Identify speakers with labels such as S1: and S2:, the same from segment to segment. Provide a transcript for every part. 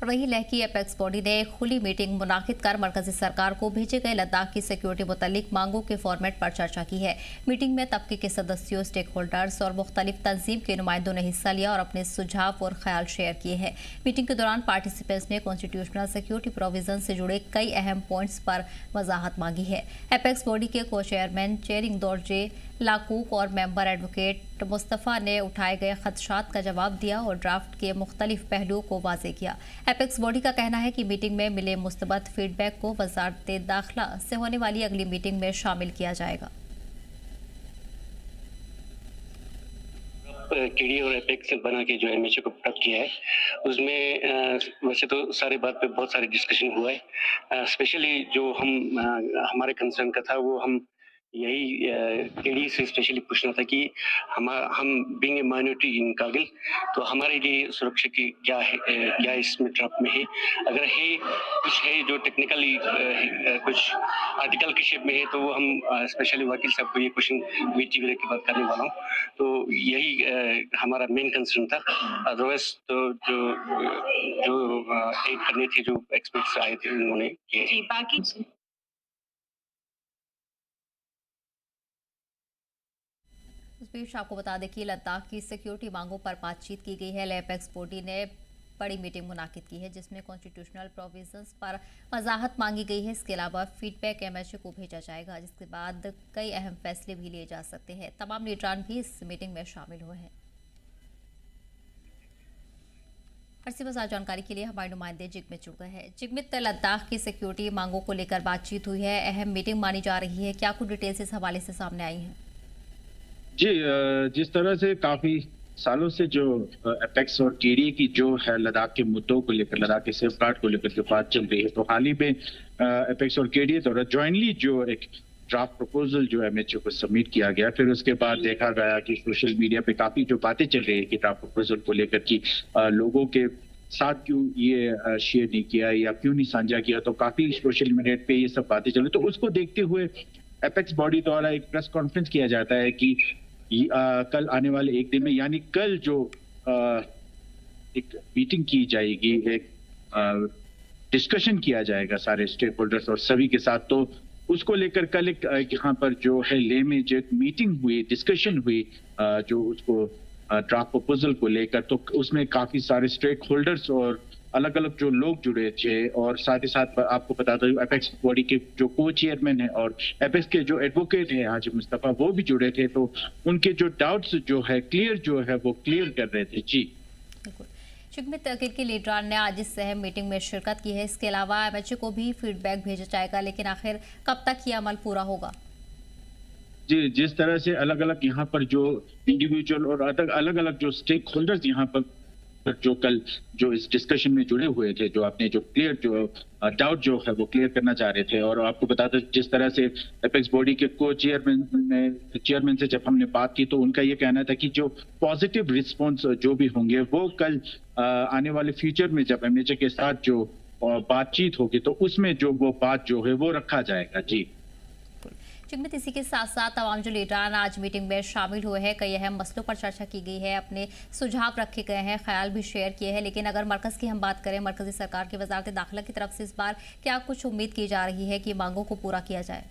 S1: रही लहकी apex body ने खुली मीटिंग मुनाकिद कर मरकजी सरकार को भेजे गए लद्दाख की सिक्योरिटी मुतल्लिक मांगों के फॉर्मेट पर चर्चा की है। मीटिंग में तबके के सदस्यों, स्टेक होल्डर्स और मुख्तलिफ तंजीम के नुमाइंदों ने हिस्सा लिया और अपने सुझाव और ख्याल शेयर किए हैं। मीटिंग के दौरान पार्टिसिपेंट्स ने कॉन्स्टिट्यूशनल सिक्योरिटी प्रोविजन से जुड़े कई अहम पॉइंट्स पर वजाहत मांगी है। एपेक्स बॉडी के को चेयरमैन चेयरिंग दोरजे लाकूक और मेंबर एडवोकेट मुस्तफ़ा ने उठाए गए खदशात का जवाब दिया और ड्राफ्ट के मुख्तलिफ पहलुओं को वाज़ेह किया। एपेक्स बॉडी का कहना है कि मीटिंग में मिले मुस्तबत फीडबैक को वज़ारत दाखिला से होने वाली अगली मीटिंग में शामिल किया जाएगा।
S2: केडी और एपेक्स बना के जो एमएचए को प्राप्त किया है उसमें वैसे तो सारे बात पे बहुत सारे डिस्कशन हुआ है। स्पेशली जो हमारे कंसर्न का था वो हम यही केडी से स्पेशली पूछना था कि हम बीइंग ए माइनॉरिटी इन कारगिल, तो हमारे लिए सुरक्षा की क्या इसमें ड्राफ्ट में है, अगर है कुछ है जो टेक्निकली कुछ आर्टिकल के शेप में है तो वो हम स्पेशली वकील साहब को ये क्वेश्चन वीटी के बाद करने वाला हूँ। तो यही हमारा मेन कंसर्न था। अदरवाइज तो जो एड करने थे जो एक्सपर्ट्स आए थे उन्होंने किए।
S1: बाकी इस बीच आपको बता दें कि लद्दाख की सिक्योरिटी मांगों पर बातचीत की गई है। एपेक्स बॉडी ने बड़ी मीटिंग मुनाकिद की है जिसमें कॉन्स्टिट्यूशनल प्रोविजंस पर वजाहत मांगी गई है। इसके अलावा फीडबैक एमएचए को भेजा जाएगा, जिसके बाद कई अहम फैसले भी लिए जा सकते हैं। तमाम लीडरान भी इस मीटिंग में शामिल हुए हैं। अर्सी बाजार जानकारी के लिए हमारे नुमाइंदे जिगमित जुड़ गए हैं। जिगमित, लद्दाख की सिक्योरिटी मांगों को लेकर बातचीत हुई है, अहम मीटिंग मानी जा रही है, क्या कुछ डिटेल्स इस हवाले से सामने आई हैं?
S3: जी, जिस तरह से काफी सालों से जो एपेक्स और केडी की जो है लद्दाख के मुद्दों को लेकर, लद्दाख के सेफगार्ड को लेकर जो बात चल रही है, तो हाल ही में एपेक्स और केडी द्वारा ज्वाइंटली जो एक ड्राफ्ट प्रपोजल जो एमएचए को सबमिट किया गया, फिर उसके बाद देखा गया कि सोशल मीडिया पे काफी जो बातें चल रही है कि ड्राफ्ट प्रपोजल को लेकर कि लोगों के साथ क्यों ये शेयर नहीं किया या क्यों नहीं साझा किया, तो काफी सोशल मीडिया पे ये सब बातें चल रही। तो उसको देखते हुए एपेक्स बॉडी द्वारा एक प्रेस कॉन्फ्रेंस किया जाता है कि कल आने वाले एक दिन में, यानी कल जो एक मीटिंग की जाएगी, एक डिस्कशन किया जाएगा सारे स्टेक होल्डर्स और सभी के साथ। तो उसको लेकर कल एक यहाँ पर जो है लेह में जो मीटिंग हुई, डिस्कशन हुई जो उसको ड्राफ्ट प्रपोजल को लेकर, तो उसमें काफी सारे स्टेक होल्डर्स और अलग अलग जो लोग जुड़े थे, और साथ ही साथ आपको बता दूं एपेक्स बॉडी के जो को चेयरमैन है और एपेक्स के जो एडवोकेट है हाजी मुस्तफा, वो भी जुड़े थे। तो उनके जो डाउट्स जो है वो क्लियर कर रहे थे। जी
S1: जिगमित, के लीडरान ने आज इस अहम मीटिंग में शिरकत की है। इसके अलावा एमएचए को भी फीडबैक भेजा जाएगा, लेकिन आखिर कब तक ये अमल पूरा होगा?
S3: जी, जिस तरह से अलग अलग यहाँ पर जो इंडिविजुअल और अलग अलग जो स्टेक होल्डर्स यहाँ पर जो कल जो इस डिस्कशन में जुड़े हुए थे, जो आपने जो क्लियर जो डाउट जो है वो क्लियर करना चाह रहे थे। और आपको बता दें जिस तरह से एपेक्स बॉडी के को चेयरमैन से जब हमने बात की, तो उनका ये कहना था कि जो पॉजिटिव रिस्पॉन्स जो भी होंगे वो कल आने वाले फ्यूचर में जब एमएचए के साथ जो बातचीत होगी तो उसमें जो वो बात जो है वो रखा जाएगा। जी
S1: जिगमित, इसी के साथ साथ तमाम जो लीडरान आज मीटिंग में शामिल हुए हैं, कई अहम मसलों पर चर्चा की गई है, अपने सुझाव रखे गए हैं, ख्याल भी शेयर किए हैं। लेकिन अगर मरकज की हम बात करें, मरकजी सरकार की वजारत दाखिला की तरफ से इस बार क्या कुछ उम्मीद की जा रही है कि मांगों को पूरा किया जाए?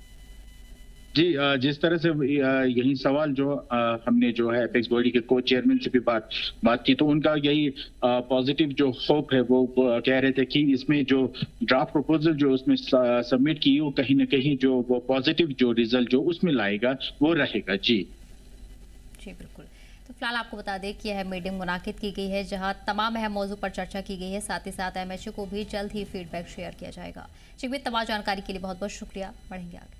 S3: जी, जिस तरह से यही सवाल जो हमने जो है एपेक्स बॉडी के को चेयरमैन से भी बात की, तो उनका यही पॉजिटिव जो होप है वो कह रहे थे कि इसमें जो ड्राफ्ट प्रपोजल जो उसमें सबमिट की, वो कहीं ना कहीं जो वो पॉजिटिव जो रिजल्ट जो उसमें लाएगा वो रहेगा। जी
S1: बिल्कुल। तो फिलहाल आपको बता दें कि यह मीटिंग मुनाकिद की गई है जहां तमाम अहम मौजू पर चर्चा की गई है। साथ ही साथ एमएचए को भी जल्द ही फीडबैक शेयर किया जाएगा। जिगमित, तमाम जानकारी के लिए बहुत बहुत शुक्रिया। बढ़ेंगे आगे।